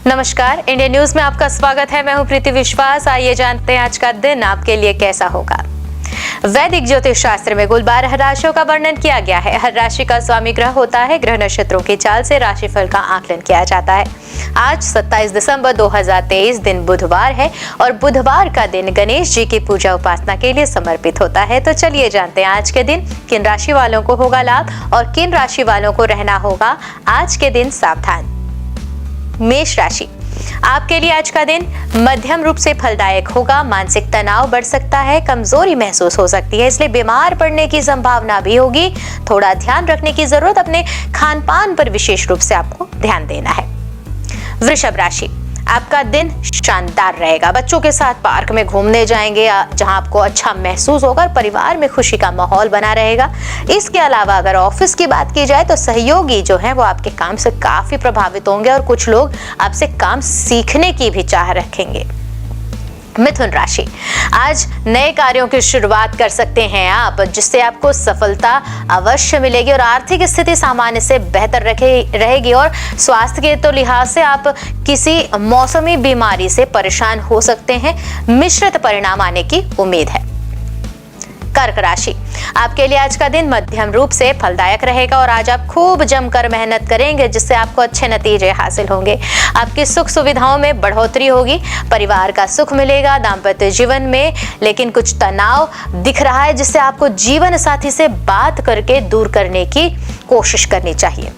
नमस्कार, India news में आपका स्वागत है। मैं हूं प्रीति विश्वास। आइए जानते हैं आज का दिन आपके लिए कैसा होगा। वैदिक ज्योतिष शास्त्र में कुल 12 राशियों का वर्णन किया गया है। हर राशि का स्वामी ग्रह होता है। ग्रह नक्षत्रों की चाल से राशिफल का आकलन किया जाता है। आज 27 दिसंबर 2023 दिन बुधवार है और बुधवार का दिन गणेश जी की पूजा उपासना के लिए समर्पित होता है। तो चलिए जानते हैं आज के दिन किन राशि वालों को होगा लाभ और किन राशि वालों को रहना होगा आज के दिन सावधान। मेष राशि, आपके लिए आज का दिन मध्यम रूप से फलदायक होगा। मानसिक तनाव बढ़ सकता है, कमजोरी महसूस हो सकती है, इसलिए बीमार पड़ने की संभावना भी होगी। थोड़ा ध्यान रखने की जरूरत, अपने खान पान पर विशेष रूप से आपको ध्यान देना है। वृषभ राशि, आपका दिन शानदार रहेगा। बच्चों के साथ पार्क में घूमने जाएंगे जहां आपको अच्छा महसूस होगा और परिवार में खुशी का माहौल बना रहेगा। इसके अलावा अगर ऑफिस की बात की जाए तो सहयोगी जो है वो आपके काम से काफी प्रभावित होंगे और कुछ लोग आपसे काम सीखने की भी चाह रखेंगे। मिथुन राशि, आज नए कार्यों की शुरुआत कर सकते हैं आप, जिससे आपको सफलता अवश्य मिलेगी और आर्थिक स्थिति सामान्य से बेहतर रहेगी। और स्वास्थ्य के तो लिहाज से आप किसी मौसमी बीमारी से परेशान हो सकते हैं। मिश्रित परिणाम आने की उम्मीद है। कर्क राशि, आपके लिए आज का दिन मध्यम रूप से फलदायक रहेगा और आज आप खूब जमकर मेहनत करेंगे, जिससे आपको अच्छे नतीजे हासिल होंगे। आपकी सुख सुविधाओं में बढ़ोतरी होगी, परिवार का सुख मिलेगा। दाम्पत्य जीवन में लेकिन कुछ तनाव दिख रहा है, जिससे आपको जीवन साथी से बात करके दूर करने की कोशिश करनी चाहिए।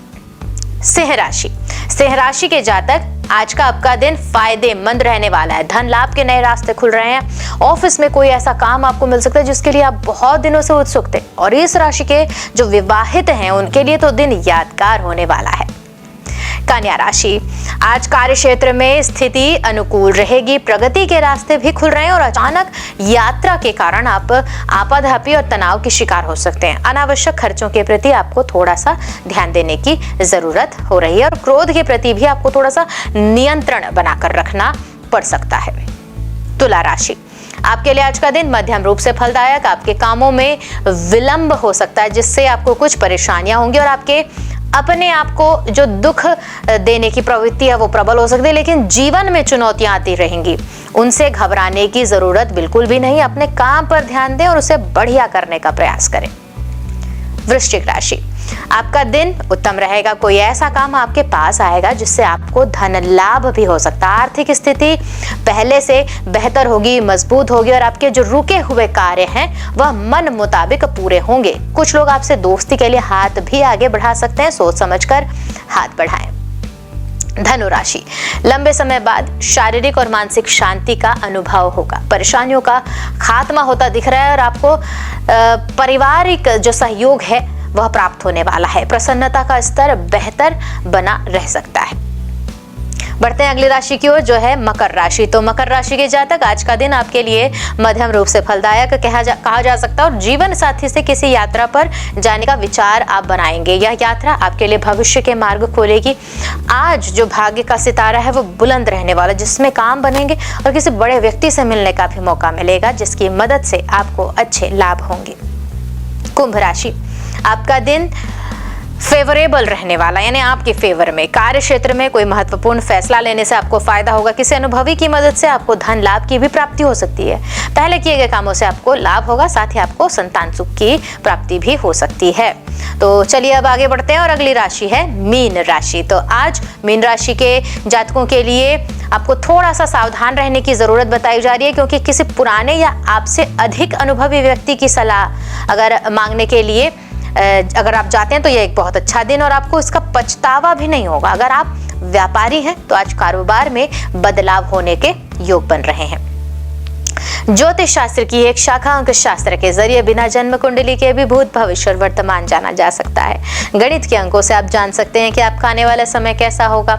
सिंह राशि, सिंह राशि के जातक, आज का आपका दिन फायदेमंद रहने वाला है। धन लाभ के नए रास्ते खुल रहे हैं। ऑफिस में कोई ऐसा काम आपको मिल सकता है जिसके लिए आप बहुत दिनों से उत्सुक थे। और इस राशि के जो विवाहित हैं उनके लिए तो दिन यादगार होने वाला है। कन्या राशि, आज कार्य क्षेत्र में स्थिति अनुकूल रहेगी। प्रगति के रास्ते भी खुल रहे हैं और अचानक यात्रा के कारण आप आपाधापी और तनाव की शिकार हो सकते हैं। अनावश्यक खर्चों के प्रति आपको थोड़ा सा ध्यान देने की जरूरत हो रही है और क्रोध के प्रति भी आपको थोड़ा सा नियंत्रण बनाकर रखना पड़ सकता है। तुला राशि, आपके लिए आज का दिन मध्यम रूप से फलदायक। आपके कामों में विलंब हो सकता है, जिससे आपको कुछ परेशानियां होंगी और आपके अपने आप को जो दुख देने की प्रवृत्ति है वो प्रबल हो सकती है। लेकिन जीवन में चुनौतियां आती रहेंगी, उनसे घबराने की जरूरत बिल्कुल भी नहीं। अपने काम पर ध्यान दें और उसे बढ़िया करने का प्रयास करें। वृश्चिक राशि, आपका दिन उत्तम रहेगा। कोई ऐसा काम आपके पास आएगा जिससे आपको धन लाभ भी हो सकता है। आर्थिक स्थिति पहले से बेहतर होगी, मजबूत होगी और आपके जो रुके हुए कार्य हैं वह मन मुताबिक पूरे होंगे। कुछ लोग आपसे दोस्ती के लिए हाथ भी आगे बढ़ा सकते हैं, सोच समझकर हाथ बढ़ाएं। धनु राशि, लंबे समय बाद शारीरिक और मानसिक शांति का अनुभव होगा। परेशानियों का खात्मा होता दिख रहा है और आपको पारिवारिक जो सहयोग है वह प्राप्त होने वाला है। प्रसन्नता का स्तर बेहतर बना रह सकता है। बढ़ते हैं अगली राशि की ओर, जो है मकर राशि। तो मकर राशि के जातक, आज का दिन आपके लिए मध्यम रूप से फलदायक कहा जा सकता है और जीवन साथी से किसी यात्रा पर जाने का विचार आप बनाएंगे। यह यात्रा आपके लिए भविष्य के मार्ग खोलेगी। आज जो भाग्य का सितारा है वो बुलंद रहने वाला, जिसमें काम बनेंगे और किसी बड़े व्यक्ति से मिलने का भी मौका मिलेगा, जिसकी मदद से आपको अच्छे लाभ होंगे। कुंभ राशि, आपका दिन फेवरेबल रहने वाला, यानी आपके फेवर में। कार्य क्षेत्र में कोई महत्वपूर्ण फैसला लेने से आपको फायदा होगा। किसी अनुभवी की मदद से आपको धन लाभ की भी प्राप्ति हो सकती है। पहले किए गए कामों से आपको लाभ होगा, साथ ही आपको संतान सुख की प्राप्ति भी हो सकती है। तो चलिए अब आगे बढ़ते हैं और अगली राशि है मीन राशि। तो आज मीन राशि के जातकों के लिए आपको थोड़ा सा सावधान रहने की जरूरत बताई जा रही है, क्योंकि किसी पुराने या आपसे अधिक अनुभवी व्यक्ति की सलाह अगर मांगने के लिए अगर आप जाते हैं तो यह एक बहुत अच्छा दिन और आपको इसका पछतावा भी नहीं होगा। अगर आप व्यापारी हैं तो आज कारोबार में बदलाव होने के योग बन रहे हैं। ज्योतिष शास्त्र की एक शाखा अंक शास्त्र के जरिए बिना जन्म कुंडली के भी भूत भविष्य और वर्तमान जाना जा सकता है। गणित के अंकों से आप जान सकते हैं कि आपका आने वाला समय कैसा होगा,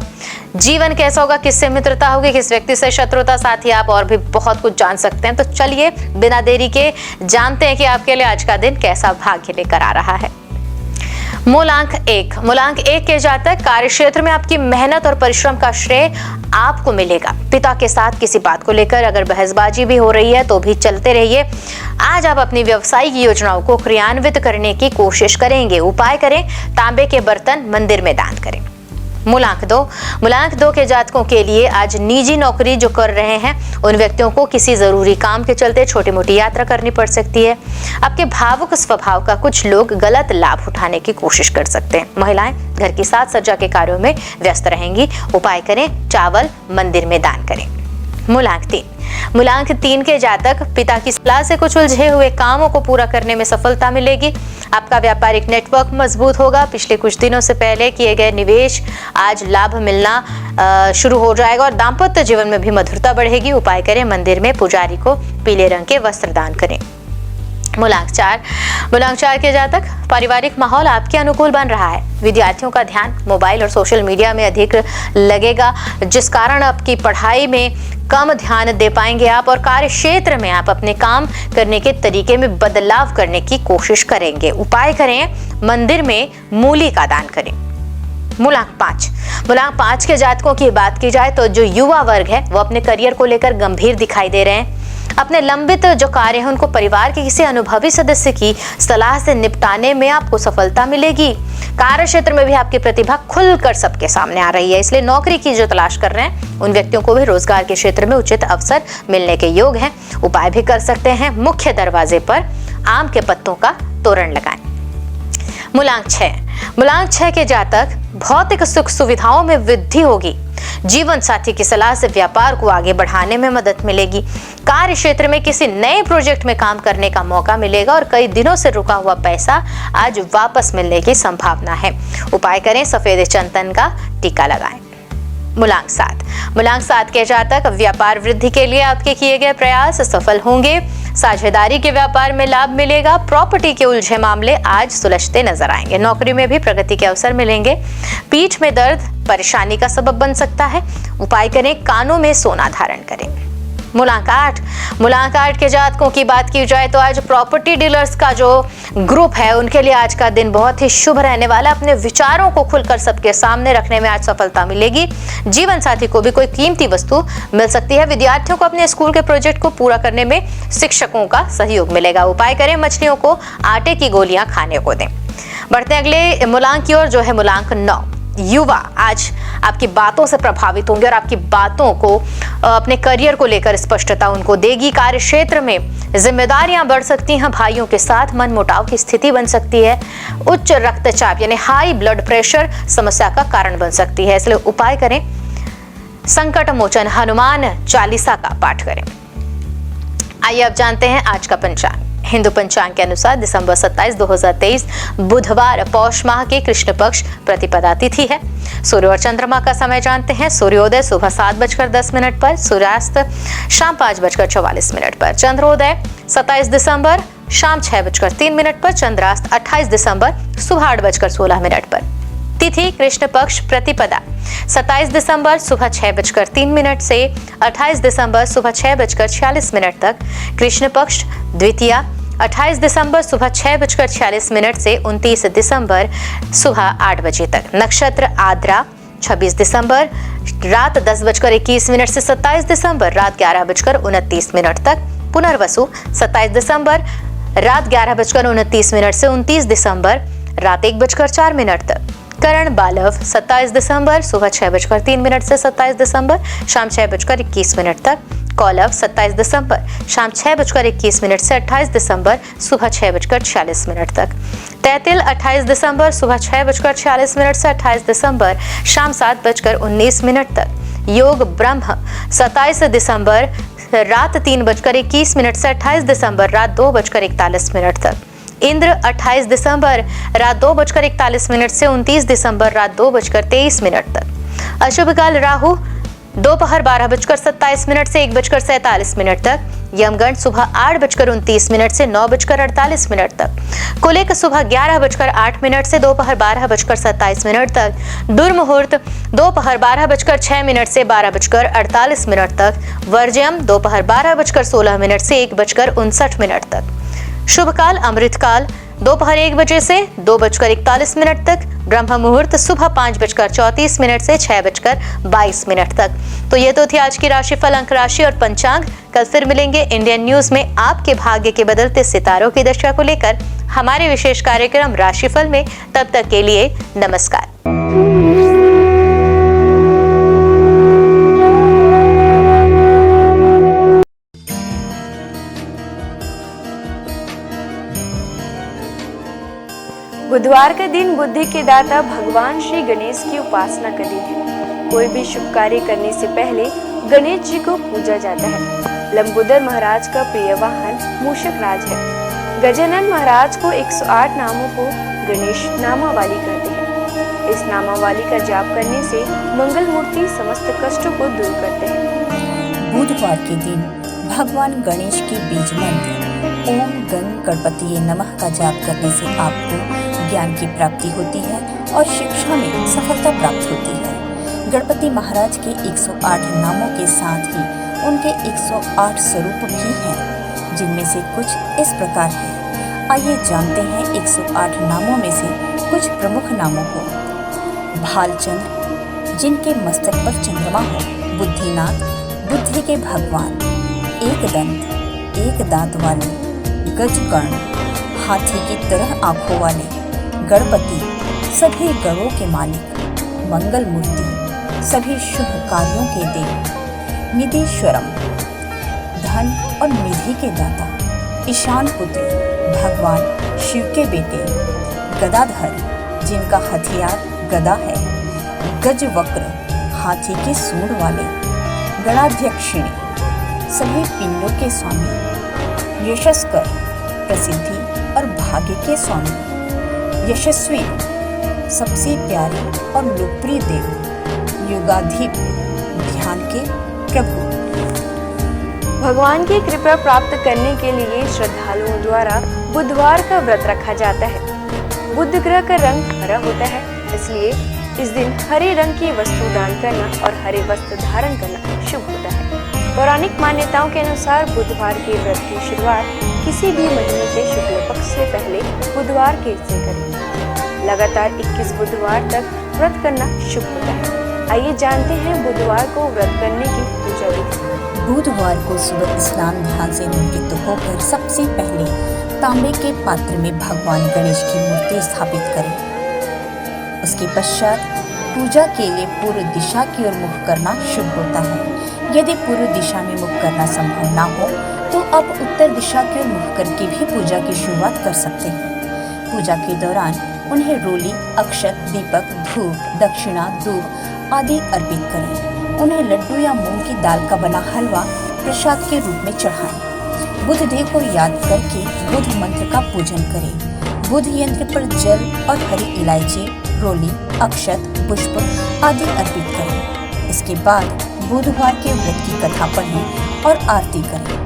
जीवन कैसा होगा, किससे मित्रता होगी, किस व्यक्ति से शत्रुता, साथ ही आप और भी बहुत कुछ जान सकते हैं। तो चलिए बिना देरी के जानते हैं कि आपके लिए आज का दिन कैसा भाग्य लेकर आ रहा है। मूलांक एक के जातक, कार्य क्षेत्र में आपकी मेहनत और परिश्रम का श्रेय आपको मिलेगा। पिता के साथ किसी बात को लेकर अगर बहसबाजी भी हो रही है तो भी चलते रहिए। आज आप अपनी व्यवसायिक योजनाओं को क्रियान्वित करने की कोशिश करेंगे। उपाय करें, तांबे के बर्तन मंदिर में दान करें। मूलांक 2 के जातकों के लिए आज निजी नौकरी जो कर रहे हैं उन व्यक्तियों को किसी जरूरी काम के चलते छोटी मोटी यात्रा करनी पड़ सकती है। आपके भावुक स्वभाव का कुछ लोग गलत लाभ उठाने की कोशिश कर सकते हैं। महिलाएं घर की साज सज्जा के कार्यों में व्यस्त रहेंगी। उपाय करें, चावल मंदिर में दान करें। मूलांक 3 के जातक पिता की सलाह से कुछ उलझे हुए कामों को पूरा करने में सफलता मिलेगी। आपका व्यापारिक नेटवर्क मजबूत होगा। पिछले कुछ दिनों से पहले किए गए निवेश आज लाभ मिलना शुरू हो जाएगा और दाम्पत्य जीवन में भी मधुरता बढ़ेगी। उपाय करें, मंदिर में पुजारी को पीले रंग के वस्त्र दान करें। मूलांक 4 के जातक पारिवारिक माहौल आपके अनुकूल बन रहा है। विद्यार्थियों का ध्यान मोबाइल और सोशल मीडिया में अधिक लगेगा, जिस कारण आपकी पढ़ाई में कम ध्यान दे पाएंगे आप और कार्य क्षेत्र में आप अपने काम करने के तरीके में बदलाव करने की कोशिश करेंगे। उपाय करें, मंदिर में मूली का दान करें। मूलांक 5 के जातकों की बात की जाए तो जो युवा वर्ग है वो अपने करियर को लेकर गंभीर दिखाई दे रहे हैं। अपने लंबित जो कार्य है उनको परिवार के किसी अनुभवी सदस्य की सलाह से निपटाने में आपको सफलता मिलेगी। कार्य क्षेत्र में भी आपकी प्रतिभा खुलकर सबके सामने आ रही है, इसलिए नौकरी की जो तलाश कर रहे हैं उन व्यक्तियों को भी रोजगार के क्षेत्र में उचित अवसर मिलने के योग हैं। उपाय भी कर सकते हैं, मुख्य दरवाजे पर आम के पत्तों का तोरण लगाएं। मूलांक 6 के जातक भौतिक सुख सुविधाओं में वृद्धि होगी। जीवन साथी की सलाह से व्यापार को आगे बढ़ाने में मदद मिलेगी। कार्य क्षेत्र में किसी नए प्रोजेक्ट में काम करने का मौका मिलेगा और कई दिनों से रुका हुआ पैसा आज वापस मिलने की संभावना है। उपाय करें, सफेद चंदन का टीका लगाएं। मूलांक 7 के जातक व्यापार वृद्धि के लिए आपके किए गए प्रयास सफल होंगे। साझेदारी के व्यापार में लाभ मिलेगा। प्रॉपर्टी के उलझे मामले आज सुलझते नजर आएंगे। नौकरी में भी प्रगति के अवसर मिलेंगे। पीठ में दर्द परेशानी का सबब बन सकता है। उपाय करें, कानों में सोना धारण करें। मूलांक 8 के जातकों की बात की जाए तो आज प्रॉपर्टी डीलर्स का जो ग्रुप है उनके लिए आज का दिन बहुत ही शुभ रहने वाला। अपने विचारों को खुलकर सबके सामने रखने में आज सफलता मिलेगी। जीवन साथी को भी कोई कीमती वस्तु मिल सकती है। विद्यार्थियों को अपने स्कूल के प्रोजेक्ट को पूरा करने में शिक्षकों का सहयोग मिलेगा। उपाय करें, मछलियों को आटे की गोलियां खाने को दें। बढ़ते अगले मूलांक की ओर जो है मूलांक 9। युवा आज आपकी बातों से प्रभावित होंगे और आपकी बातों को अपने करियर को लेकर स्पष्टता उनको देगी। कार्य क्षेत्र में जिम्मेदारियां बढ़ सकती हैं। भाइयों के साथ मनमुटाव की स्थिति बन सकती है। उच्च रक्तचाप यानी हाई ब्लड प्रेशर समस्या का कारण बन सकती है, इसलिए उपाय करें, संकट मोचन हनुमान चालीसा का पाठ करें। आइए अब जानते हैं आज का पंचांग। हिंदू पंचांग के अनुसार दिसंबर 27, 2023 बुधवार पौष माह के कृष्ण पक्ष प्रतिपदा तिथि है। सूर्य और चंद्रमा का समय जानते हैं। सूर्योदय सुबह 7:10 पर, सूर्यास्त शाम 5:44 पर, चंद्रोदय 27 दिसंबर शाम 6:03 पर, चंद्रास्त 28 दिसंबर सुबह 8:16 पर। तिथि कृष्ण पक्ष प्रतिपदा 27 दिसंबर सुबह 6:03 से 28 दिसंबर सुबह 6:46 तक। कृष्ण पक्ष द्वितीया 28 दिसंबर सुबह 6:46 से 29 दिसंबर सुबह 8 बजे तक। नक्षत्र आद्रा 26 दिसंबर रात 10:21 से 27 दिसंबर रात 11:29 तक। पुनर्वसु 27 दिसंबर रात 11:29 से 29 दिसंबर रात 1:04 तक। करण बालव 27 दिसंबर सुबह 6:03 से 27 दिसंबर शाम 6:21 तक। कौलव 27 दिसंबर शाम 6:21 से 28 दिसंबर सुबह 6:46 तक। तैतिल 28 दिसंबर सुबह 6:46 से 28 दिसंबर शाम 7:19 तक। योग ब्रह्म 27 दिसंबर रात 3:21 से 28 दिसंबर रात 2:41 तक। इंद्र 28 दिसंबर रात 2:41 से 29 दिसंबर रात 2:23 तक। अशुभ काल राहु दोपहर 12:27 से 1:47 तक। यमगंड सुबह 8:29 से 9:48 तक। कुलिक सुबह 11:08 से दोपहर 12:27 तक। दुर्मुहूर्त दोपहर 12:06 से 12:48 तक। वर्ज्यम दोपहर 12:16 से 1:59 तक। शुभ काल अमृतकाल दोपहर 1 बजे से 2:41 तक। ब्रह्म मुहूर्त सुबह 5:34 से 6:22 तक। तो ये तो थी आज की राशिफल, अंक राशि और पंचांग। कल फिर मिलेंगे इंडियन न्यूज में आपके भाग्य के बदलते सितारों की दशा को लेकर हमारे विशेष कार्यक्रम राशिफल में। तब तक के लिए नमस्कार। दिन बुद्धि के दाता भगवान श्री गणेश की उपासना का दिन है। कोई भी शुभ कार्य करने से पहले गणेश जी को पूजा जाता है। लंबोदर महाराज का प्रिय वाहन मूषक राज है। गजानन महाराज को 108 नामों को गणेश नामावली कहते हैं। इस नामावली का जाप करने से मंगल मूर्ति समस्त कष्टों को दूर करते हैं। बुधवार के दिन भगवान गणेश के बीज मंत्र ओम गण गणपति नमः का जाप करने से आपको ज्ञान की प्राप्ति होती है और शिक्षा में सफलता प्राप्त होती है। गणपति महाराज के 108 नामों के साथ ही उनके 108 स्वरूप भी हैं, जिनमें से कुछ इस प्रकार है। आइए जानते हैं 108 नामों में से कुछ प्रमुख नामों को। भालचंद्र, जिनके मस्तक पर चंद्रमा हो। बुद्धिनाथ, बुद्धि के भगवान। एकदंत, एक दांत वाले। गजकर्ण, हाथी की तरह आंखों वाले। गणपति, सभी गणों के मालिक। मंगल मूर्ति, सभी शुभ कार्यों के देव। निधीश्वरम, धन और निधि के दाता। ईशान पुत्र, भगवान शिव के बेटे। गदाधर, जिनका हथियार गदा है। गजवक्र, हाथी के सूंड वाले। गणाध्यक्षिणी, सभी पिंडों के स्वामी। यशस्कर, प्रसिद्धि और भाग्य के स्वामी। यशस्वी, सबसे प्यारे और लोकप्रिय देव। युगाधिप, ध्यान के प्रभु। भगवान की कृपा प्राप्त करने के लिए श्रद्धालुओं द्वारा बुधवार का व्रत रखा जाता है। बुध ग्रह का रंग हरा होता है, इसलिए इस दिन हरे रंग की वस्तु दान करना और हरे वस्त्र धारण करना शुभ होता है। पौराणिक मान्यताओं के अनुसार बुधवार के व्रत की शुरुआत किसी भी महीने के शुक्ल पक्ष से पहले बुधवार के से करें। लगातार 21 बुधवार तक व्रत करना शुभ होता है। आइए जानते हैं बुधवार को व्रत करने की पूजा विधि। बुधवार को सुबह स्नान ध्यान से निवृत्त होकर सबसे पहले तांबे के पात्र में भगवान गणेश की मूर्ति स्थापित करें। उसके पश्चात पूजा के लिए पूर्व दिशा की ओर मुख करना शुभ होता है। यदि पूर्व दिशा में मुख करना संभव ना हो तो आप उत्तर दिशा की ओर मुख करके भी पूजा की शुरुआत कर सकते हैं। पूजा के दौरान उन्हें रोली, अक्षत, दीपक, धूप, दक्षिणा, दूध आदि अर्पित करें। उन्हें लड्डू या मूंग की दाल का बना हलवा प्रसाद के रूप में चढ़ाएं। बुध देव को याद करके बुध मंत्र का पूजन करें। बुध यंत्र पर जल और हरी इलायची, रोली, अक्षत, पुष्प आदि अर्पित करें। इसके बाद बुधवार के व्रत की कथा पढ़ें और आरती करें।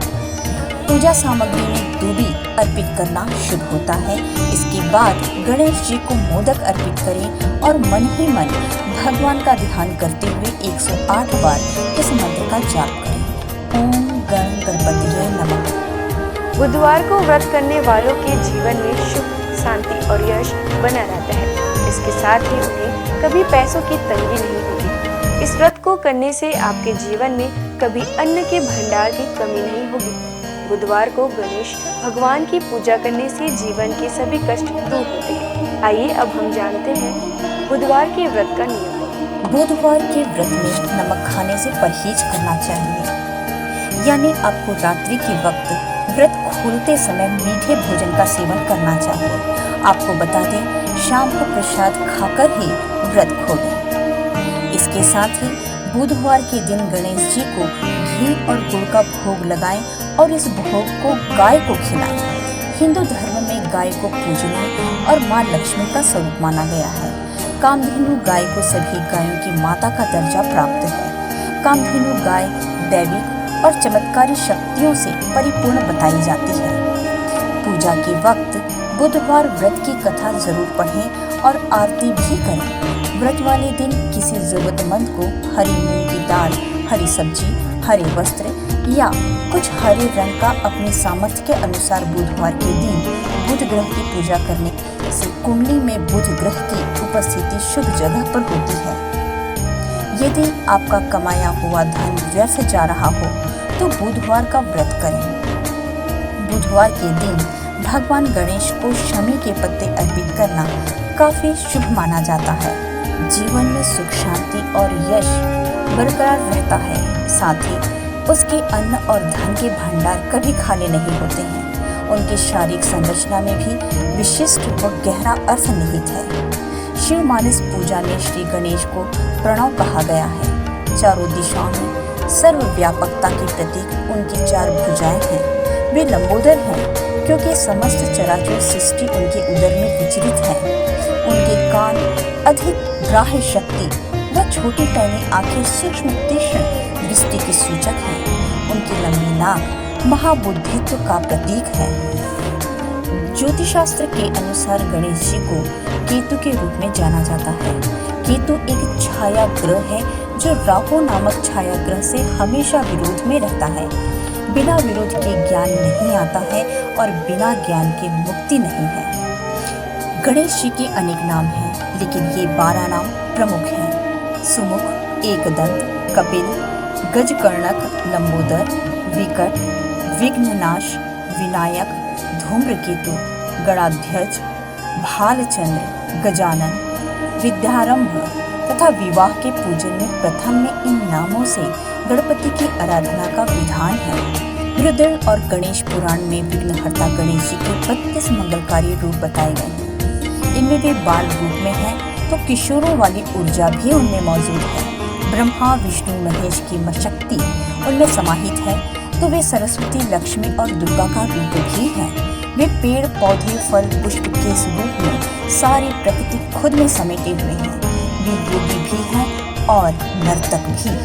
पूजा सामग्री में दूबी अर्पित करना शुभ होता है। इसके बाद गणेश जी को मोदक अर्पित करें और मन ही मन भगवान का ध्यान करते हुए 108 बार इस मंत्र का जाप करें। ओम गण गणपतिये नमः। बुधवार को व्रत करने वालों के जीवन में सुख, शांति और यश बना रहता है। इसके साथ ही उन्हें कभी पैसों की तंगी नहीं होगी। इस व्रत को करने से आपके जीवन में कभी अन्न के भंडार की कमी नहीं होगी। बुधवार को गणेश भगवान की पूजा करने से जीवन के सभी कष्ट दूर होते हैं। आइए अब हम जानते हैं बुधवार के व्रत का नियम। बुधवार के व्रत में नमक खाने से परहेज करना चाहिए, यानी आपको रात्रि के वक्त व्रत खोलते समय मीठे भोजन का सेवन करना चाहिए। आपको बता दें, शाम को प्रसाद खाकर ही व्रत खोलें। इसके साथ ही बुधवार के दिन गणेश जी को घी और गुड़ का भोग लगाएं और इस भोग को गाय को खिलाएं। हिंदू धर्म में गाय को पूजनीय और माँ लक्ष्मी का स्वरूप माना गया है। कामधेनु गाय को सभी गायों की माता का दर्जा प्राप्त है। कामधेनु गाय दैविक और चमत्कारी शक्तियों से परिपूर्ण बताई जाती है। पूजा के वक्त बुधवार व्रत की कथा जरूर पढ़ें और आरती भी करें। व्रत वाले दिन किसी जरूरतमंद को हरी मूंग की दाल, हरी सब्जी, हरे वस्त्र या कुछ हरे रंग का अपने सामर्थ्य के अनुसार बुधवार के दिन बुध ग्रह की पूजा करने से कुंडली में बुध ग्रह की उपस्थिति शुभ जगह पर होती है। यदि आपका कमाया हुआ धन व्यर्थ जा रहा हो तो बुधवार का व्रत करें। बुधवार के दिन भगवान गणेश को शमी के पत्ते अर्पित करना काफी शुभ माना जाता है। जीवन में सुख, शांति और यश बरकरार रहता है। साथ ही उसके अन्न और धन के भंडार कभी खाली नहीं होते हैं। उनकी शारीरिक संरचना में भी विशिष्ट व गहरा अर्थ निहित है। शिव मानस पूजा में श्री गणेश को प्रणव कहा गया है। चारों दिशाओं में सर्वव्यापकता की प्रतीक उनकी 4 भुजाएं हैं। वे लंबोदर हैं क्योंकि समस्त चराचर सृष्टि उनके उदर में विचरित है। उनके कान अधिक ग्राह्य शक्ति व छोटी पैनी आंखें सूक्ष्म तीक्ष्ण दृष्टि के सूचक हैं। उनकी लंबी नाक महाबुद्धित्व का प्रतीक है। ज्योतिषशास्त्र के अनुसार गणेश जी को केतु के रूप में जाना जाता है। केतु एक छाया ग्रह है जो राहु नामक छाया ग्रह से हमेशा विरोध में रहता है। बिना विरोध के ज्ञान नहीं आता है और बिना ज्ञान के मुक्ति नहीं है। गणेश जी के अनेक नाम हैं, लेकिन ये 12 नाम प्रमुख हैं। सुमुख, एकदंत, कपिल, गजकर्णक, लंबोदर, विकट, विघ्ननाश, विनायक, धूम्रकेतु, गणाध्यक्ष, भालचंद्र, गजानन, विद्यारंभ तथा विवाह के पूजन में प्रथम में इन नामों से गणपति की आराधना का विधान है। रुद्र और गणेश पुराण में विघ्नहर्ता गणेश जी के 32 मंगलकारी रूप बताए गए हैं। इनमें वे बाल रूप में हैं तो किशोरों वाली ऊर्जा भी उनमें मौजूद है। ब्रह्मा, विष्णु, महेश की शक्ति उनमें समाहित है तो वे सरस्वती, लक्ष्मी और दुर्गा का रूप भी हैं। वे पेड़, पौधे, फल, पुष्प के स्वरूप में सारी प्रकृति खुद में समेटे हुए हैं। वे योगी भी हैं और नर्तक भी।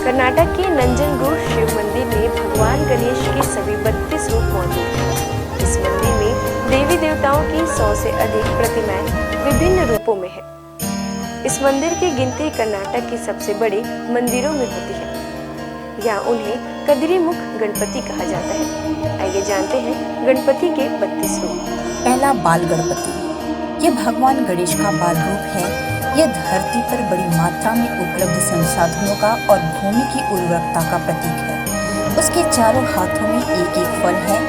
कर्नाटक के नंजनगूड शिव मंदिर में भगवान गणेश के सभी 32 रूप मौजूद हैं। इस मंदिर में देवी देवताओं की 100 से अधिक प्रतिमाएं विभिन्न रूपों में है। इस मंदिर की गिनती कर्नाटक के सबसे बड़े मंदिरों में होती है। यहाँ उन्हें कदरी मुख गणपति कहा जाता है। आइए जानते हैं गणपति के 32 रूप। पहला, बाल गणपति। यह भगवान गणेश का बाल रूप है। यह धरती पर बड़ी मात्रा में उपलब्ध संसाधनों का और भूमि की उर्वरकता का प्रतीक है। उसके चारों हाथों में एक एक फल है,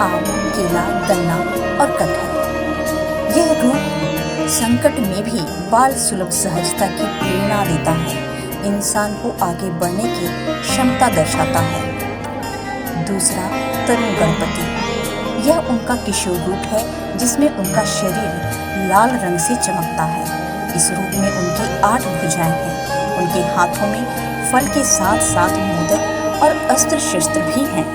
आम, केला, गन्ना और कटहल। यह रूप संकट में भी बाल सुलभ सहजता की प्रेरणा देता है। इंसान को आगे बढ़ने की क्षमता दर्शाता है। दूसरा, तरुण गणपति। यह उनका किशोर रूप है जिसमें उनका शरीर लाल रंग से चमकता है। इस रूप में उनकी 8 भुजाएं हैं। उनके हाथों में फल के साथ साथ मोदक और अस्त्र शस्त्र भी हैं।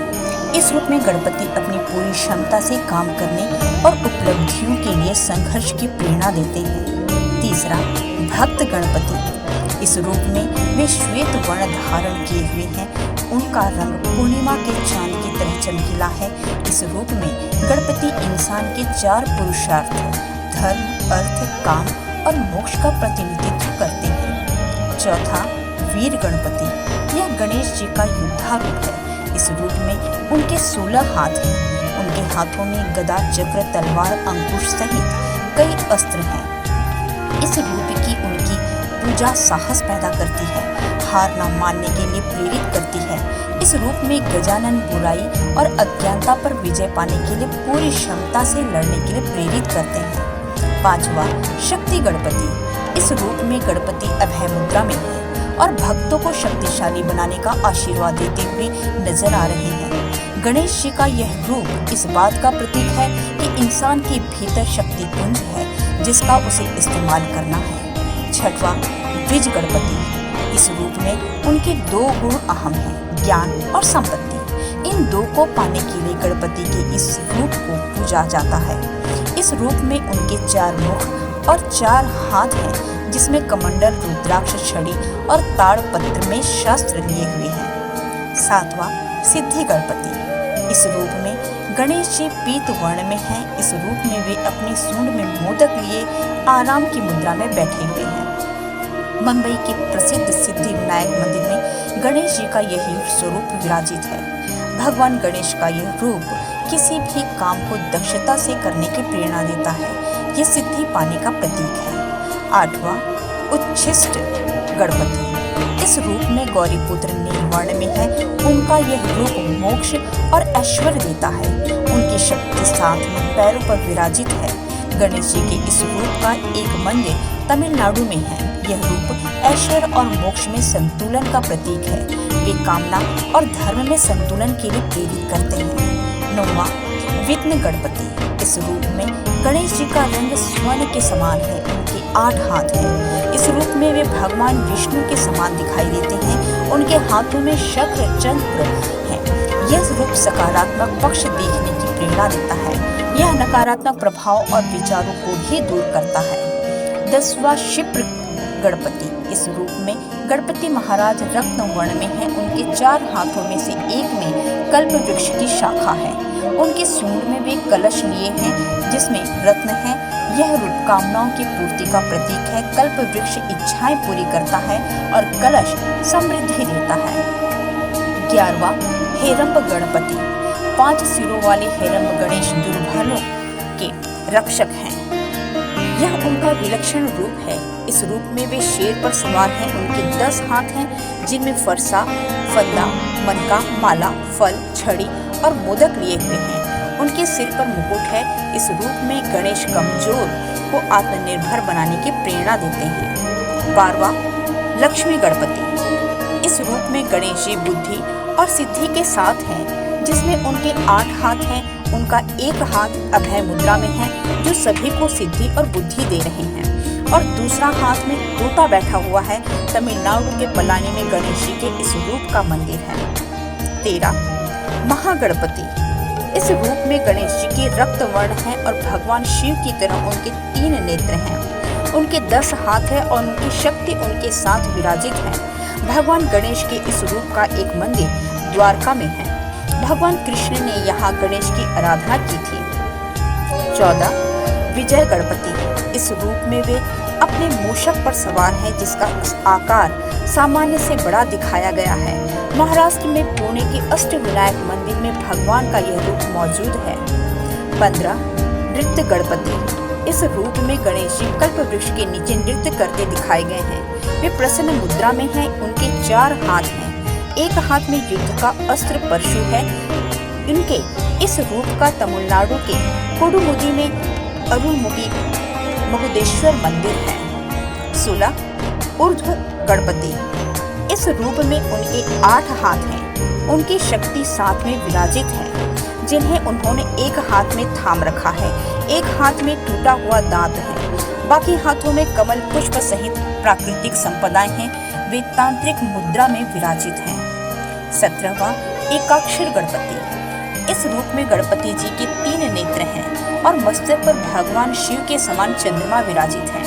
इस रूप में गणपति अपनी पूरी क्षमता से काम करने और उपलब्धियों के लिए संघर्ष की प्रेरणा देते हैं। तीसरा, भक्त गणपति। इस रूप में वे श्वेत वर्ण धारण किए हुए हैं। उनका रंग पूर्णिमा के चांद की तरह चमकीला है। इस रूप में गणपति इंसान के 4 पुरुषार्थ धर्म, अर्थ, काम और मोक्ष का प्रतिनिधित्व करते हैं। चौथा, वीर गणपति। यह गणेश जी का योद्धा रूप है। इस रूप में उनके 16 हाथ हैं। उनके हाथों में गदा, चक्र, तलवार, अंकुश सहित कई अस्त्र हैं। इस रूप की उनकी पूजा साहस पैदा करती है, हार न मानने के लिए प्रेरित करती है। इस रूप में गजानन बुराई और अज्ञानता पर विजय पाने के लिए पूरी क्षमता से लड़ने के लिए प्रेरित करते हैं। पांचवा, शक्ति गणपति। इस रूप में गणपति अभय मुद्रा में है और भक्तों को शक्तिशाली बनाने का आशीर्वाद देते हुए नजर आ रहे हैं। गणेश जी का यह रूप इस बात का प्रतीक है कि इंसान के भीतर शक्ति पुंज है जिसका उसे इस्तेमाल करना है। छठवां, द्विज गणपति। इस रूप में उनके 2 गुण अहम हैं, ज्ञान और संपत्ति। इन 2 को पाने के लिए गणपति के इस रूप को पूजा जाता है। इस रूप में उनके 4 मुख और 4 हाथ हैं जिसमें कमंडल, रुद्राक्ष, छड़ी और ताड़पत्र में शस्त्र लिए हुए हैं। सातवां, सिद्धि गणपति। इस रूप में गणेश जी पीत वर्ण में हैं। इस रूप में वे अपने सूंड में मोदक लिए आराम की मुद्रा में बैठे हुए हैं। मुंबई के प्रसिद्ध सिद्धि विनायक मंदिर में गणेश जी का यही स्वरूप विराजित है। भगवान गणेश का यह रूप किसी भी काम को दक्षता से करने की प्रेरणा देता है। यह सिद्धि पाने का प्रतीक है। आठवां, उच्छिष्ट गणपति। इस रूप में गौरीपुत्र नीलवर्ण में है। उनका यह रूप मोक्ष और ऐश्वर्य देता है। उनकी शक्ति 7 पैरों पर विराजित है। गणेश जी के इस रूप का एक मंदिर तमिलनाडु में है। यह रूप ऐश्वर्य और मोक्ष में संतुलन का प्रतीक है। वे कामना और धर्म में संतुलन के लिए प्रेरित करते हैं। 9वां, विघ्न गणपति। इस रूप में गणेश जी का रंग स्वर्ण के समान है, उनके 8 हाथ हैं। इस रूप में वे भगवान विष्णु के समान दिखाई देते हैं, उनके हाथों में शक्र चक्र है। यह रूप सकारात्मक पक्ष देखने की प्रेरणा देता है। यह नकारात्मक प्रभाव और विचारों को भी दूर करता है। 10वां क्षिप्र गणपति। इस रूप में गणपति महाराज रत्न वर्ण में हैं। उनके 4 हाथों में से एक में कल्प वृक्ष की शाखा है। उनके सूंड में वे कलश लिए हैं जिसमें रत्न है। यह रूप कामनाओं की पूर्ति का प्रतीक है। कल्प वृक्ष इच्छाएं पूरी करता है और कलश समृद्धि देता है। 11वां हेरंब गणपति। 5 सिरों वाले हेरंब गणेश दुर्बलों के रक्षक हैं। यह उनका विलक्षण रूप है। इस रूप में वे शेर पर सवार हैं। उनके 10 हाथ हैं जिनमें फरसा, फंदा, मनका, माला, फल, छड़ी और मोदक लिए हुए हैं। उनके सिर पर मुकुट है। इस रूप में गणेश कमजोर को आत्मनिर्भर बनाने की प्रेरणा देते हैं। 12वां लक्ष्मी गणपति। इस रूप में गणेश जी बुद्धि और सिद्धि के साथ हैं, जिसमें उनके 8 हाथ हैं। उनका एक हाथ अभय मुद्रा में है जो सभी को सिद्धि और बुद्धि दे रहे हैं और दूसरा हाथ में तोता बैठा हुआ है। तमिलनाडु के पलानी में गणेश जी के इस रूप का मंदिर है। 13 महागणपति। इस रूप में गणेश जी के रक्त वर्ण है और भगवान शिव की तरह उनके 3 नेत्र हैं। उनके 10 हाथ है और उनकी शक्ति उनके साथ विराजित है। भगवान गणेश के इस रूप का एक मंदिर द्वारका में है। भगवान कृष्ण ने यहाँ गणेश की आराधना की थी। 14 विजय गणपति। इस रूप में वे अपने मूषक पर सवार हैं जिसका आकार सामान्य से बड़ा दिखाया गया है। महाराष्ट्र में पुणे के अष्टविनायक मंदिर में भगवान का यह रूप मौजूद है। 15 नृत्य गणपति। इस रूप में गणेश जी कल्प वृक्ष के नीचे नृत्य करते दिखाए गए हैं। वे प्रसन्न मुद्रा में हैं। उनके 4 हाथ हैं। एक हाथ में युद्ध का अस्त्र परशु है। इनके इस रूप का तमिलनाडु के कोडुमुदी में अरुलमुगी महुदेश्वर मंदिर है। 16 ऊर्ध्व गणपति। इस रूप में उनके 8 हाथ हैं। उनकी शक्ति साथ में विराजित है, जिन्हें उन्होंने एक हाथ में थाम रखा है। एक हाथ में टूटा हुआ दांत है। बाकी हाथों में कमल पुष्प सहित प्राकृतिक संपदाएं हैं। वे तांत्रिक मुद्रा में विराजित हैं। 17वां एकाक्षर गणपति। इस रूप में गणपति जी के 3 नेत्र हैं और मस्तक पर भगवान शिव के समान चंद्रमा विराजित है।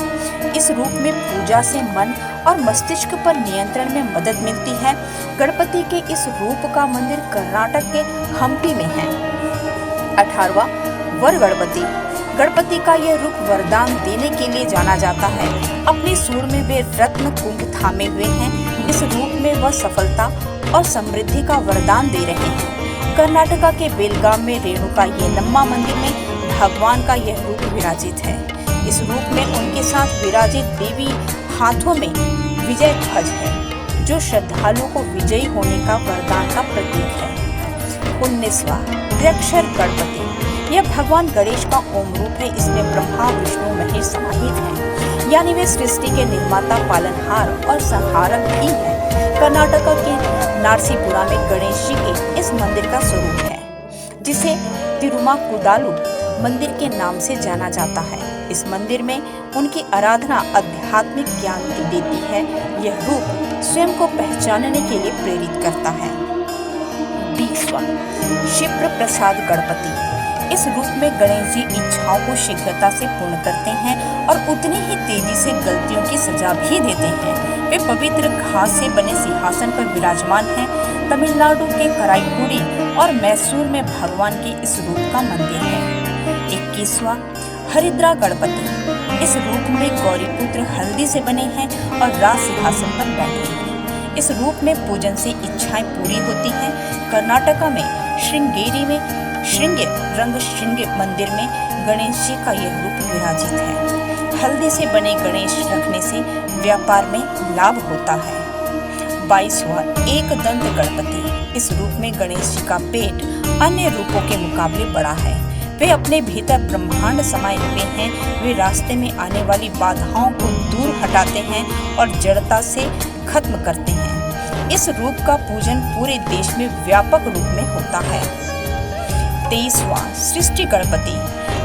इस रूप में पूजा से मन और मस्तिष्क पर नियंत्रण में मदद मिलती है। गणपति के इस रूप का मंदिर कर्नाटक के हम्पी में है। 18वां वर गणपति। गणपति का यह रूप वरदान देने के लिए जाना जाता है। अपने सूंड में वे रत्न कुंभ थामे हुए हैं। इस रूप में वह सफलता और समृद्धि का वरदान दे रहे हैं। कर्नाटका के बेलगाम में रेणुका येलम्मा मंदिर में भगवान का यह रूप विराजित है। इस रूप में उनके साथ विराजित देवी हाथों में विजय ध्वज है, जो श्रद्धालुओं को विजयी होने का वरदान का प्रतीक है। 19वां त्र्यक्षर गणपति। यह भगवान गणेश का ओम रूप है। इसमें ब्रह्मा विष्णु महेश समाहित हैं, यानी वे सृष्टि के निर्माता, पालनहार और संहारक भी हैं। कर्नाटक के नारसीपुरा में गणेश जी के इस मंदिर का स्वरूप है, जिसे तिरुमाकुदालु मंदिर के नाम से जाना जाता है। इस मंदिर में उनकी आराधना आध्यात्मिक ज्ञान देती है। यह रूप स्वयं को पहचानने के लिए प्रेरित करता है। 20वां शिप्र प्रसाद गणपति। इस रूप में गणेश जी इच्छाओं को शीघ्रता से पूर्ण करते हैं और उतनी ही तेजी से गलतियों की सजा भी देते हैं। वे पवित्र घास से बने सिंहासन पर विराजमान हैं। तमिलनाडु के कराईकुड़ी और मैसूर में भगवान के इस रूप का मंदिर है। 21वां हरिद्रा गणपति। इस रूप में गौरीपुत्र हल्दी से बने हैं और राज सिंहासन पर बैठे हैं। इस रूप में पूजन से इच्छाएं पूरी होती हैं। कर्नाटका में श्रृंगेरी में श्रृंग मंदिर में गणेश जी का यह रूप विराजित है। हल्दी से बने गणेश रखने से व्यापार में लाभ होता है। 22वां एक दंत गणपति। इस रूप में गणेश जी का पेट अन्य रूपों के मुकाबले बड़ा है। वे अपने भीतर ब्रह्मांड समाये हुए हैं। वे रास्ते में आने वाली बाधाओं को दूर हटाते हैं और जड़ता से खत्म करते हैं। इस रूप का पूजन पूरे देश में व्यापक रूप में होता है। 23वां सृष्टि गणपति।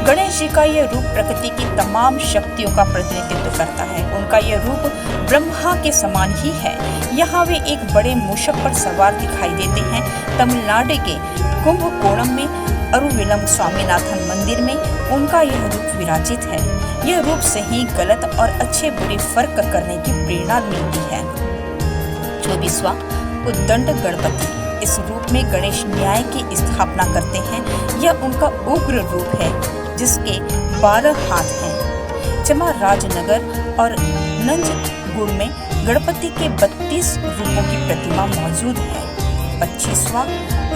गणेश जी का यह रूप प्रकृति की तमाम शक्तियों का प्रतिनिधित्व करता है। उनका यह रूप ब्रह्मा के समान ही है। यहाँ वे एक बड़े मूषक पर सवार दिखाई देते हैं। तमिलनाडु के कुंभकोणम में अरुविलम स्वामीनाथन मंदिर में उनका यह रूप विराजित है। यह रूप से ही गलत और अच्छे बुरे फर्क करने की प्रेरणा मिलती है। 24वां उद्दंड गणपति। इस रूप में गणेश न्याय की स्थापना करते हैं। यह उनका उग्र रूप है जिसके 12 हाथ हैं। चामराजनगर और नंजगुड़ में गणपति के 32 रूपों की प्रतिमा मौजूद है। 25वां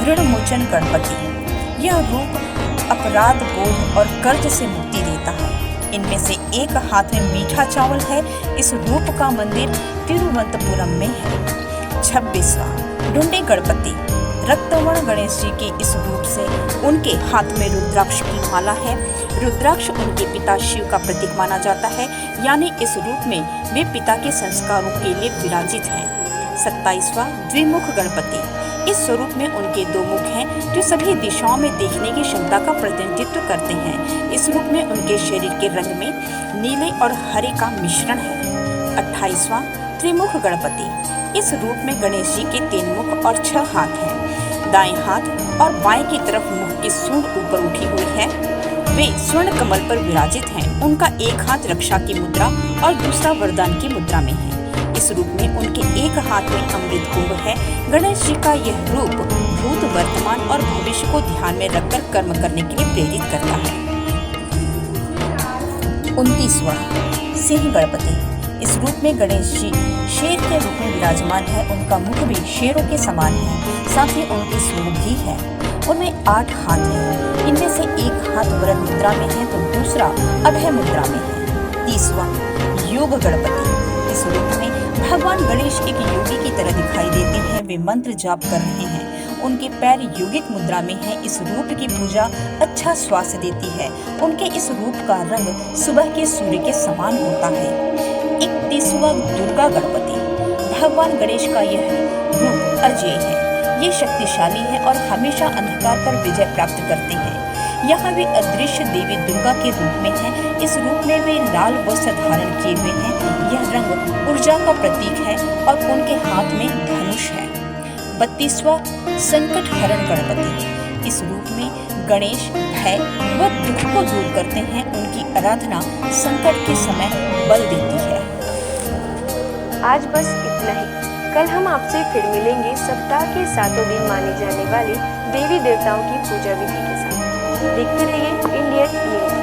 ऋणमोचन गणपति। यह रूप अपराध बोध और कर्ज से मुक्ति देता है। इनमें से एक हाथ में मीठा चावल है। इस रूप का मंदिर तिरुवनंतपुरम में है। 26वां ढूंढे गणपति। रक्तवर्ण गणेश जी के इस रूप से उनके हाथ में रुद्राक्ष की माला है। रुद्राक्ष उनके पिता शिव का प्रतीक माना जाता है, यानी इस रूप में वे पिता के संस्कारों के लिए विराजित हैं। 27वां द्विमुख गणपति। इस स्वरूप में उनके 2 मुख हैं जो सभी दिशाओं में देखने की क्षमता का प्रतिनिधित्व करते हैं। इस रूप में उनके शरीर के रंग में नीले और हरे का मिश्रण है। 28वां त्रिमुख गणपति। इस रूप में गणेश जी के 3 मुख और 6 हाथ हैं। दाएं हाथ और बाएं की तरफ मुख की सूंड ऊपर उठी हुई है। वे स्वर्ण कमल पर विराजित हैं। उनका एक हाथ रक्षा की मुद्रा और दूसरा वरदान की मुद्रा में है। इस रूप में उनके एक हाथ में अमृत कुंभ है। गणेश जी का यह रूप भूत, वर्तमान और भविष्य को ध्यान में रखकर कर्म करने के लिए प्रेरित करता है। 29वां सिंह गणपति। इस रूप में गणेश जी शेर के रूप में विराजमान है। उनका मुख भी शेरों के समान है, साथ ही उनकी सूंड भी है। उनमें 8 हाथ हैं। इनमें से एक हाथ वरद मुद्रा में है तो दूसरा अभय मुद्रा में है। 30वां योग गणपति। इस रूप में भगवान गणेश एक योगी की तरह दिखाई देते हैं। वे मंत्र जाप कर रहे हैं। उनके पैर योगिक मुद्रा में हैं। इस रूप की पूजा अच्छा स्वास्थ्य देती है। उनके इस रूप का रंग सुबह के सूर्य के समान होता है। 31वां दुर्गा गणपति। भगवान गणेश का यह रूप अजेय है। ये शक्तिशाली है और हमेशा अंधकार पर विजय प्राप्त करते हैं। यहाँ वे अदृश्य देवी दुर्गा के रूप में हैं। इस रूप में वे लाल वस्त्र धारण किए हुए हैं। यह रंग ऊर्जा का प्रतीक है और उनके हाथ में धनुष है। 32वां संकट हरण गणपति। इस रूप में गणेश भय व दुख को दूर करते हैं। उनकी आराधना संकट के समय बल देती है। आज बस इतना ही। कल हम आपसे फिर मिलेंगे सप्ताह के 7 दिन माने जाने वाले देवी देवताओं की पूजा विधि के साथ। देखते रहिए इंडियन न्यूज।